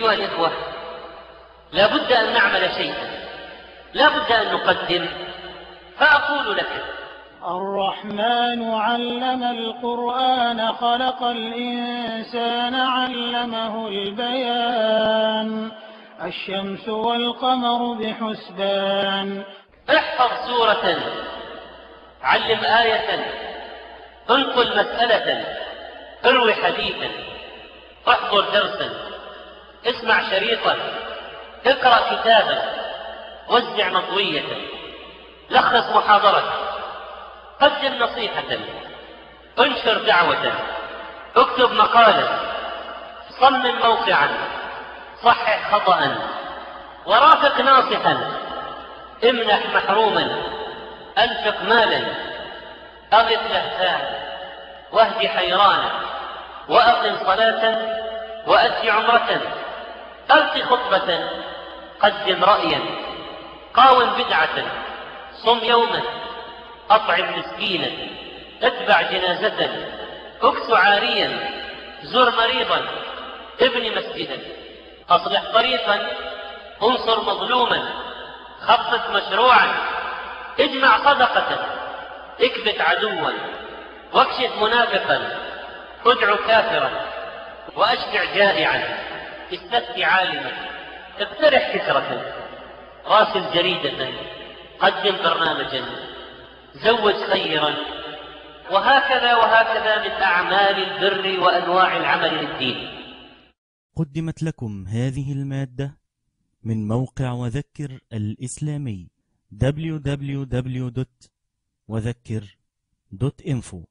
أيها الإخوة، لا بد أن نعمل شيئا، لا بد أن نقدم. فأقول لك: الرحمن علم القرآن خلق الإنسان علمه البيان الشمس والقمر بحسبان. احفظ سورة، علم آية، انقل مسألة، اروي حديثا، احضر درسا، اسمع شريطا، اقرأ كتابا، وزع مطوية، لخص محاضرة، قدم نصيحة، انشر دعوة، اكتب مقالا، صمم موقعا، صحح خطأ، ورافق ناصحا، امنح محروما، انفق مالا، اغث لهفانا، واهد حيرانا، واقم صلاة، وأد عمرة، ألق خطبة، قدم رأيا، قاوم بدعة، صم يوما، أطعم مسكينا، اتبع جنازة، اكس عاريا، زر مريضا، ابن مسجدا، أصلح طريقا، انصر مظلوما، خطط مشروعا، اجمع صدقة، اكبت عدوا، واكشف منافقا، ادع كافرا، واشبع جائعا، استفتي عالما، اقترح فكرة، راسل جريدة، قدم برنامجا، زوج خيرا، وهكذا وهكذا من أعمال البر وأنواع العمل للدين. قدمت لكم هذه المادة من موقع وذكر الإسلامي www.وذكر.info.